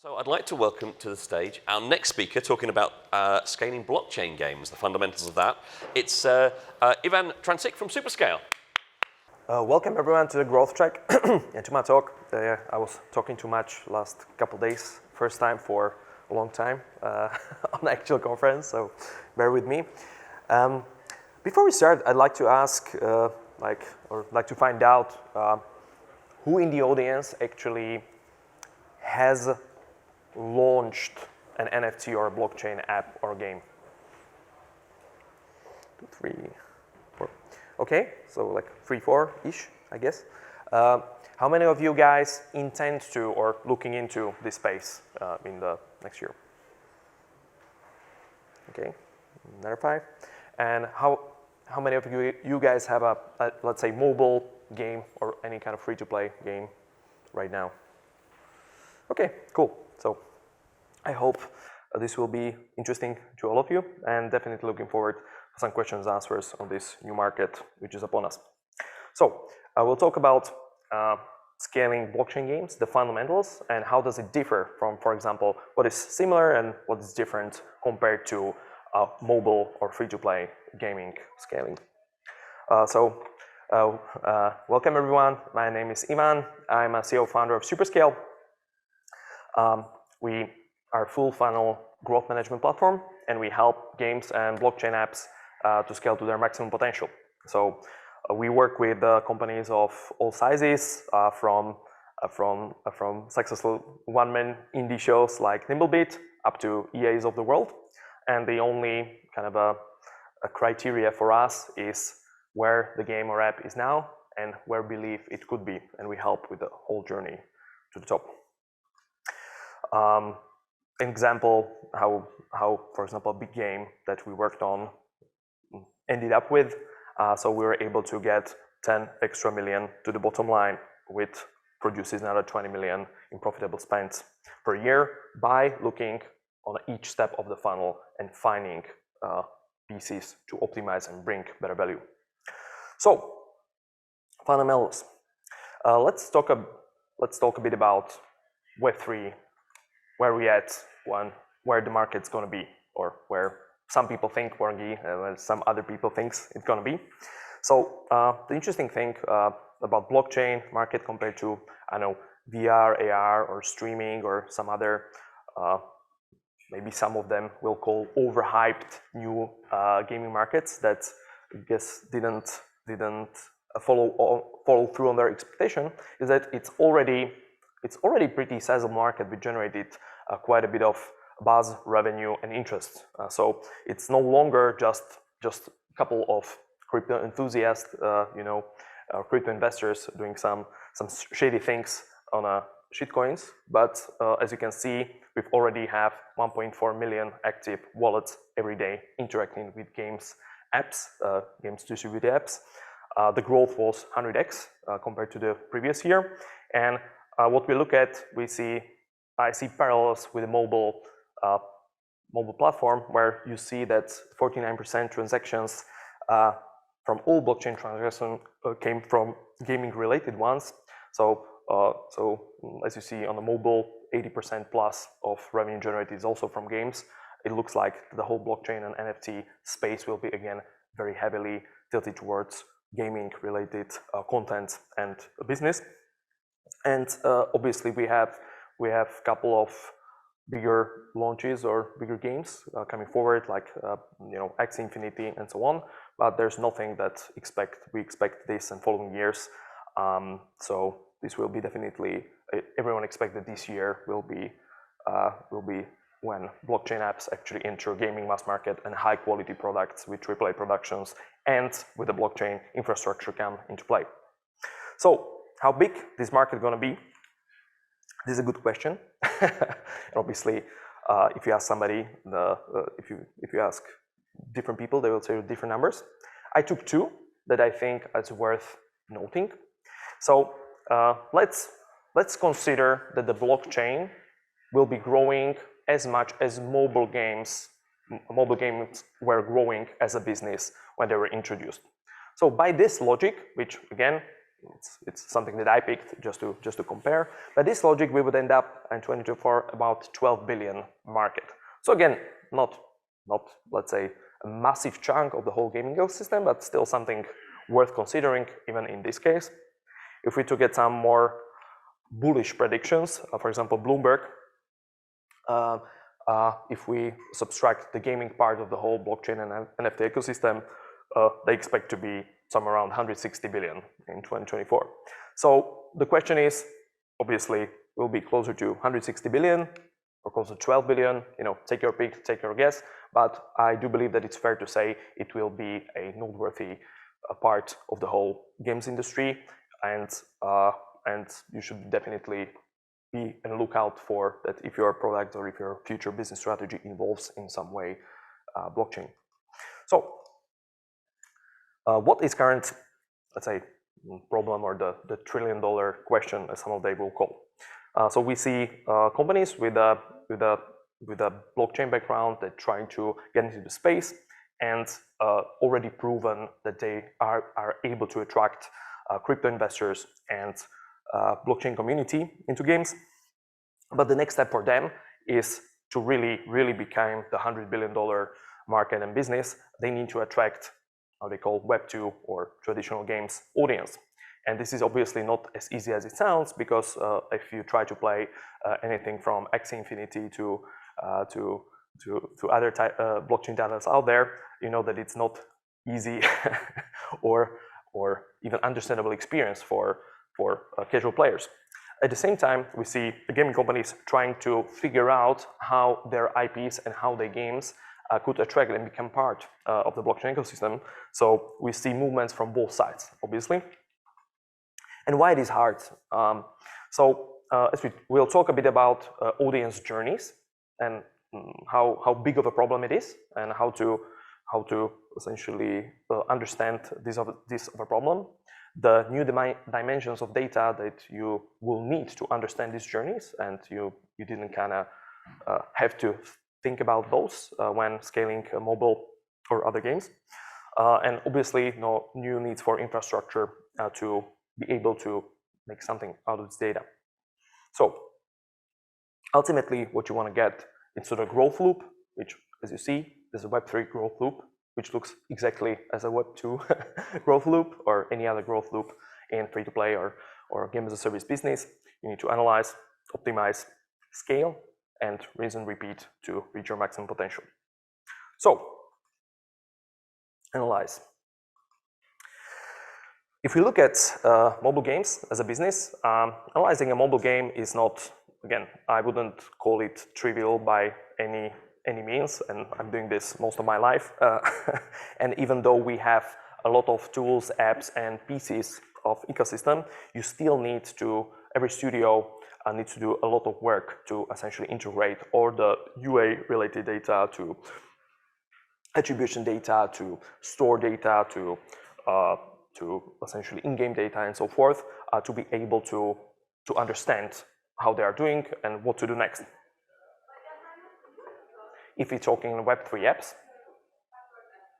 So I'd like to welcome to the stage our next speaker talking about scaling blockchain games, the fundamentals of that. It's Ivan Transik from Superscale. Welcome everyone to the growth track and to my talk. I was talking too much last couple days, first time for a long time on the actual conference, so bear with me. Before we start, I'd like to ask, like to find out who in the audience actually has launched an NFT or a blockchain app or game. 2, 3, 4. Okay, so like 3, 4-ish, I guess. How many of you guys intend to or looking into this space in the next year? Okay, another 5. And how many of you guys have a let's say mobile game or any kind of free-to-play game right now? Okay, cool. So I hope this will be interesting to all of you, and definitely looking forward to some questions and answers on this new market which is upon us. So I will talk about scaling blockchain games, the fundamentals, and how does it differ from, for example, what is similar and what is different compared to mobile or free-to-play gaming scaling. Welcome everyone. My name is Ivan. I'm a CEO founder of Superscale. We are a full funnel growth management platform, and we help games and blockchain apps to scale to their maximum potential. So we work with companies of all sizes, from successful one-man indie shows like Nimblebit up to EAs of the world. And the only kind of a criteria for us is where the game or app is now and where we believe it could be, and we help with the whole journey to the top. An example how for example a big game that we worked on ended up with, so we were able to get 10 extra million to the bottom line, which produces another 20 million in profitable spends per year by looking on each step of the funnel and finding pieces to optimize and bring better value. So fundamentals. Let's talk a bit about Web3. Where we at, where the market's going to be, or where some people think we're going to be, and some other people think it's going to be. So the interesting thing about blockchain market compared to, I don't know, VR, AR, or streaming, or some other, maybe some of them will call overhyped new gaming markets that I guess didn't follow through on their expectation, is that it's already pretty sizable market. We generated quite a bit of buzz, revenue, and interest. So it's no longer just a couple of crypto enthusiasts, crypto investors doing some shady things on shitcoins. But as you can see, we've already have 1.4 million active wallets every day interacting with games distributed apps. The growth was 100x compared to the previous year, and what we look at, I see parallels with the mobile platform, where you see that 49% transactions from all blockchain transactions came from gaming-related ones. So as you see on the mobile, 80% plus of revenue generated is also from games. It looks like the whole blockchain and NFT space will be again very heavily tilted towards gaming-related content and business. And obviously we have a couple of bigger launches or bigger games coming forward, like X Infinity and so on. But there's nothing that we expect this and following years. So this will be definitely, everyone expects that this year will be when blockchain apps actually enter gaming mass market and high quality products with AAA productions and with the blockchain infrastructure come into play. So how big this market going to be? This is a good question. Obviously, if you ask somebody, if you ask different people, they will tell you different numbers. I took 2 that I think is worth noting. So let's consider that the blockchain will be growing as much as mobile games were growing as a business when they were introduced. So by this logic, which again it's something that I picked just to compare. By this logic, we would end up in 2024 about 12 billion market. So again, not let's say a massive chunk of the whole gaming ecosystem, but still something worth considering even in this case. If we to get some more bullish predictions, for example, Bloomberg, if we subtract the gaming part of the whole blockchain and NFT ecosystem, they expect to be somewhere around 160 billion in 2024. So the question is, obviously, we'll be closer to 160 billion or closer to 12 billion, take your pick, take your guess, but I do believe that it's fair to say it will be a noteworthy part of the whole games industry, and you should definitely be on the lookout for that if your product or if your future business strategy involves in some way blockchain. So what is current, let's say, problem or the trillion-dollar question, as some of they will call? So we see companies with a blockchain background that trying to get into the space and already proven that they are able to attract crypto investors and blockchain community into games. But the next step for them is to really become the $100 billion market and business. They need to attract how they call Web2 or traditional games audience. And this is obviously not as easy as it sounds, because if you try to play anything from Axie Infinity to other blockchain titles out there, you know that it's not easy or even understandable experience for casual players. At the same time, we see the gaming companies trying to figure out how their IPs and how their games could attract and become part of the blockchain ecosystem. So we see movements from both sides, obviously. And why it is hard? As we'll talk a bit about audience journeys and how big of a problem it is, and how to essentially understand this of a problem. The new dimensions of data that you will need to understand these journeys, and you didn't kind of have to think about those when scaling mobile or other games. And obviously, new needs for infrastructure to be able to make something out of this data. So ultimately, what you want to get into the growth loop, which, as you see, is a Web3 growth loop, which looks exactly as a Web2 growth loop or any other growth loop in free-to-play or game-as-a-service business. You need to analyze, optimize, scale, and rinse and repeat to reach your maximum potential. So, analyze. If we look at mobile games as a business, analyzing a mobile game is not, again, I wouldn't call it trivial by any means, and I'm doing this most of my life. And even though we have a lot of tools, apps, and pieces of ecosystem, you still need to, every studio needs to do a lot of work to essentially integrate all the UA-related data to attribution data, to store data, to essentially in-game data and so forth, to be able to understand how they are doing and what to do next. If we're talking Web3 apps,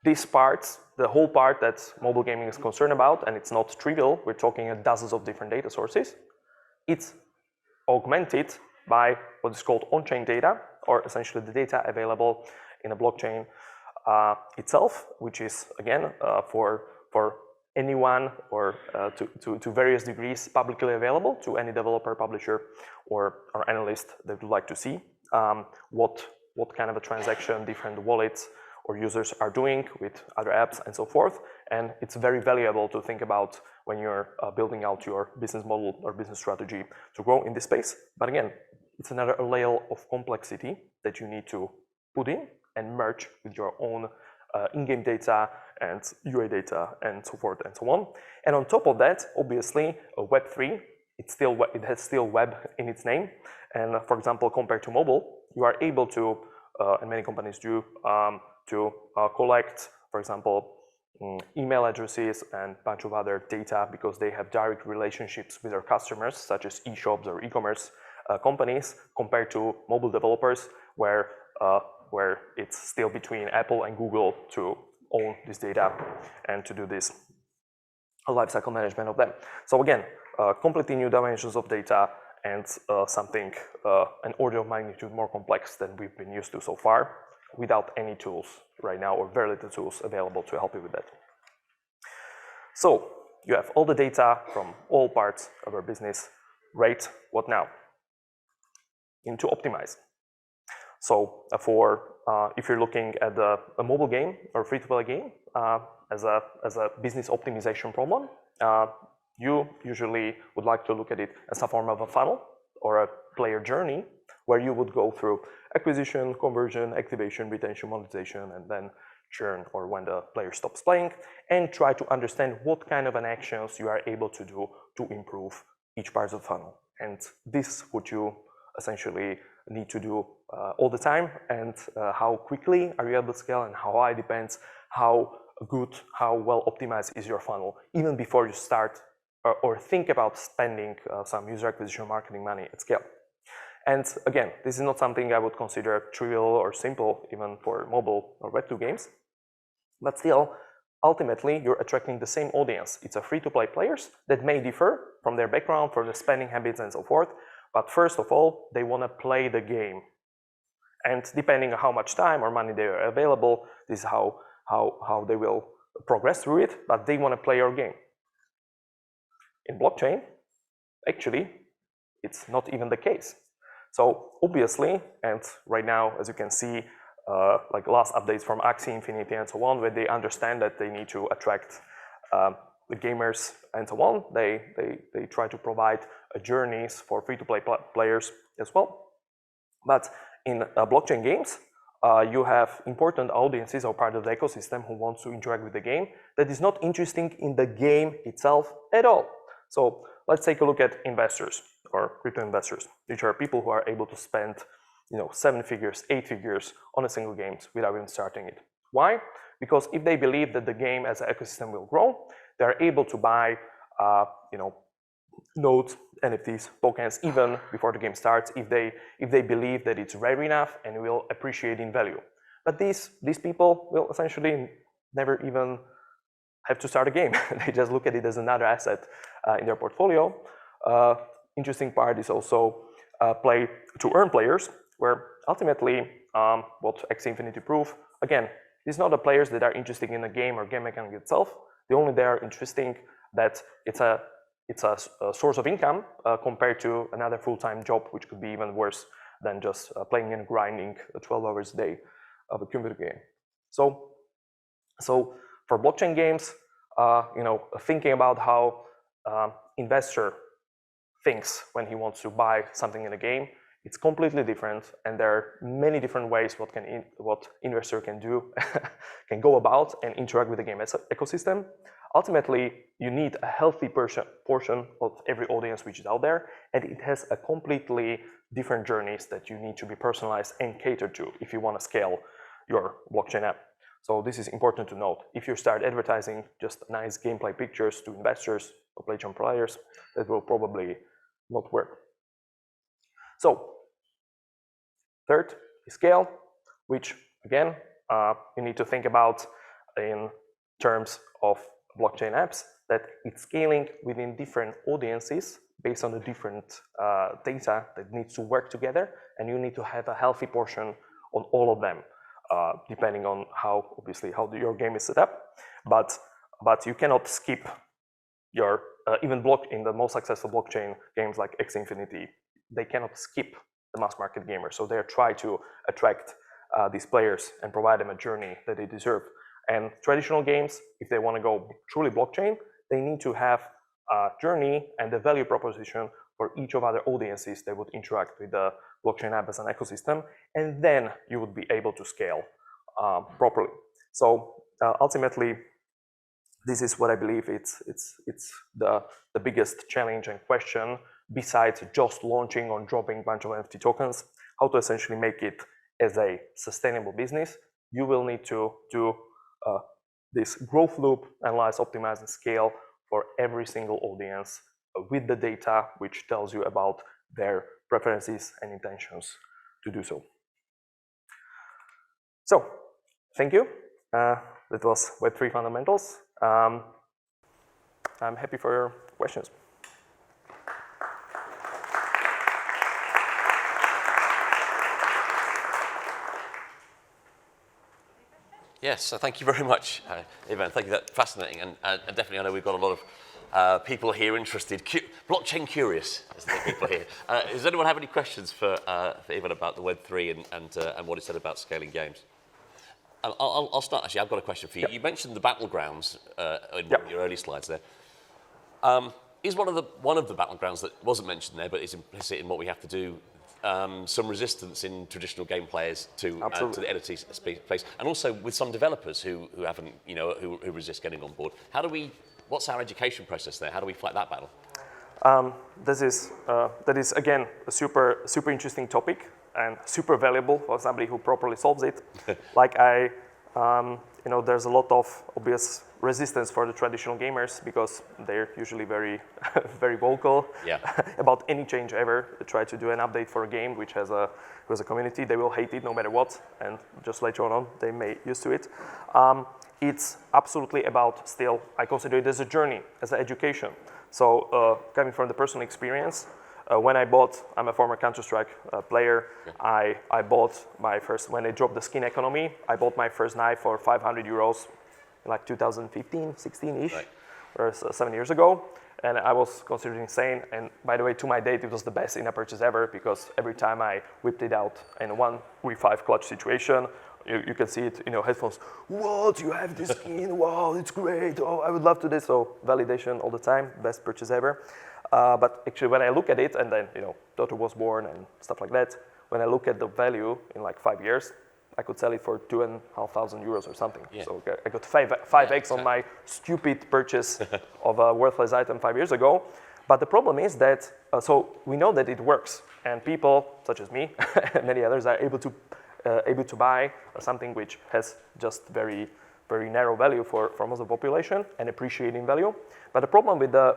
this part, the whole part that mobile gaming is concerned about, and it's not trivial, we're talking dozens of different data sources, it's augmented by what is called on-chain data, or essentially the data available in a blockchain itself, which is, again, for anyone or to various degrees publicly available to any developer, publisher, or analyst that would like to see what kind of a transaction different wallets or users are doing with other apps and so forth. And it's very valuable to think about when you're building out your business model or business strategy to grow in this space. But again, it's another layer of complexity that you need to put in and merge with your own in-game data and UA data and so forth and so on. And on top of that, obviously, Web3, it has still web in its name. And for example, compared to mobile, you are able to, and many companies do, to collect, for example, email addresses and a bunch of other data because they have direct relationships with their customers, such as e-shops or e-commerce companies, compared to mobile developers, where it's still between Apple and Google to own this data and to do this lifecycle management of them. So again, completely new dimensions of data and something an order of magnitude more complex than we've been used to so far, without any tools right now, or very little tools available to help you with that. So you have all the data from all parts of our business. Great, what now? You need to optimize. So if you're looking at a mobile game or free-to-play game as a business optimization problem, you usually would like to look at it as a form of a funnel or a player journey where you would go through acquisition, conversion, activation, retention, monetization, and then churn, or when the player stops playing, and try to understand what kind of an actions you are able to do to improve each part of the funnel. And this what you essentially need to do all the time, and how quickly are you able to scale, and how high depends how good, how well optimized is your funnel, even before you start or think about spending some user acquisition marketing money at scale. And again, this is not something I would consider trivial or simple, even for mobile or Web2 games. But still, ultimately, you're attracting the same audience. It's a free-to-play players that may differ from their background, for their spending habits, and so forth. But first of all, they want to play the game. And depending on how much time or money they are available, this is how they will progress through it, but they want to play your game. In blockchain, actually, it's not even the case. So obviously, and right now, as you can see, like last updates from Axie Infinity and so on, where they understand that they need to attract the gamers and so on, they try to provide journeys for free-to-play players as well. But in blockchain games, you have important audiences or part of the ecosystem who wants to interact with the game that is not interesting in the game itself at all. So let's take a look at investors or crypto investors, which are people who are able to spend 7 figures, 8 figures on a single game without even starting it. Why? Because if they believe that the game as an ecosystem will grow, they are able to buy nodes, NFTs, tokens, even before the game starts, if they believe that it's rare enough and will appreciate in value. But these people will essentially never even have to start a game. They just look at it as another asset in their portfolio. Interesting part is also play to earn players, where ultimately what Axie Infinity prove, again, these are not the players that are interested in the game or game mechanic itself. They only are interesting that it's a source of income compared to another full-time job, which could be even worse than just playing and grinding 12 hours a day of a computer game. So for blockchain games, thinking about how investor thinks when he wants to buy something in a game, it's completely different, and there are many different ways what investor can do, can go about and interact with the game ecosystem. Ultimately, you need a healthy portion of every audience which is out there, and it has a completely different journeys that you need to be personalized and catered to if you want to scale your blockchain app. So this is important to note. If you start advertising just nice gameplay pictures to investors or blockchain players, that will probably not work. So third is scale, which again, you need to think about in terms of blockchain apps, that it's scaling within different audiences based on the different data that needs to work together, and you need to have a healthy portion on all of them, depending on obviously how your game is set up. But you cannot skip your even in the most successful blockchain games like Axie Infinity, they cannot skip the mass market gamers. So they try to attract these players and provide them a journey that they deserve. And traditional games, if they want to go truly blockchain, they need to have a journey and the value proposition for each of other audiences that would interact with the blockchain app as an ecosystem, and then you would be able to scale properly. So ultimately, this is what I believe it's the biggest challenge and question, besides just launching or dropping a bunch of NFT tokens, how to essentially make it as a sustainable business. You will need to do this growth loop, analyze, optimize, and scale for every single audience with the data which tells you about their preferences and intentions to do so. So, thank you. That was Web3 Fundamentals. I'm happy for your questions. Yes, so thank you very much, Ivan. Thank you. That's fascinating, and definitely I know we've got a lot of people here interested, blockchain curious, as the people here. Does anyone have any questions for Ivan about the Web3 and what he said about scaling games? I'll start, actually. I've got a question for you. You mentioned the battlegrounds in one of your early slides there. Is one of the battlegrounds that wasn't mentioned there, but is implicit in what we have to do, some resistance in traditional game players to the editing space, and also with some developers who haven't, who resist getting on board. What's our education process there? How do we fight that battle? That is again a super interesting topic and super valuable for somebody who properly solves it. Like there's a lot of obvious resistance for the traditional gamers because they're usually very, very vocal about any change ever. They try to do an update for a game which has a community. They will hate it no matter what, and just later on they may used to it. It's absolutely about still. I consider it as a journey, as an education. So coming from the personal experience. When I'm a former Counter-Strike player, I bought my first, when they dropped the skin economy, I bought my first knife for 500 euros in like 2015, 16-ish, or 7 years ago. And I was considered insane. And by the way, to my date, it was the best in-app purchase ever because every time I whipped it out in a 1v5 clutch situation, you can see it in your headphones. What, you have this skin? Wow, it's great. Oh, I would love to do this. So validation all the time, best purchase ever. But actually, when I look at it, and then daughter was born and stuff like that, when I look at the value in like 5 years, I could sell it for 2,500 euros or something. Yeah. So I got 5x on my stupid purchase of a worthless item 5 years ago. But the problem is that, so we know that it works, and people such as me and many others are able to buy something which has just very, very narrow value for most of the population and appreciating value. But the problem with the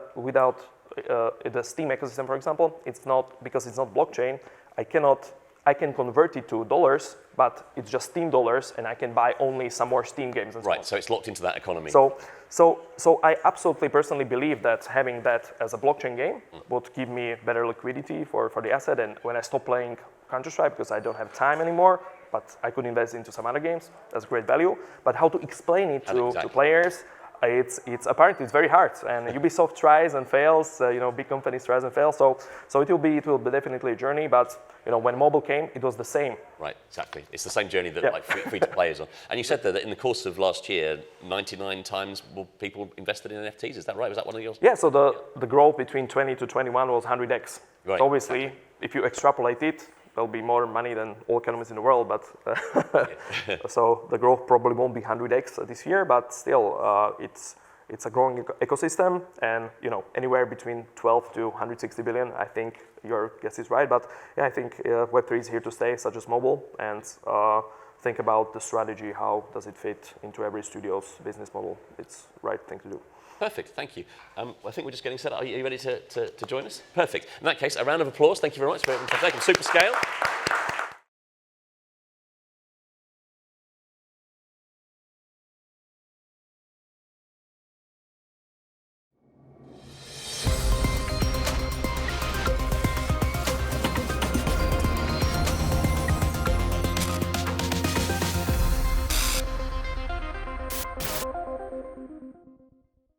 Steam ecosystem, for example, it's not, because it's not blockchain, I can convert it to dollars, but it's just Steam dollars, and I can buy only some more Steam games and so on. So it's locked into that economy. So I absolutely personally believe that having that as a blockchain game would give me better liquidity for the asset, and when I stop playing Counter-Strike because I don't have time anymore, but I could invest into some other games, that's great value. But how to explain it to players, it's apparently it's very hard, and Ubisoft tries and fails. Big companies tries and fails. So it will be definitely a journey. But when mobile came, it was the same. Right, exactly. It's the same journey that like free to play is on. And you said that in the course of last year, 99 times more people invested in NFTs. Is that right? Was that one of yours? Yeah. So the growth between 20 to 21 was 100x. Right. So obviously, if you extrapolate it, there'll be more money than all economies in the world, but so the growth probably won't be 100x this year, but still, it's a growing ecosystem, and anywhere between 12 to 160 billion. I think your guess is right, but yeah, I think Web3 is here to stay, such as mobile, and think about the strategy. How does it fit into every studio's business model? It's the right thing to do. Perfect, thank you. I think we're just getting set up. Are you ready to join us? Perfect. In that case, a round of applause. Thank you very much for taking Superscale.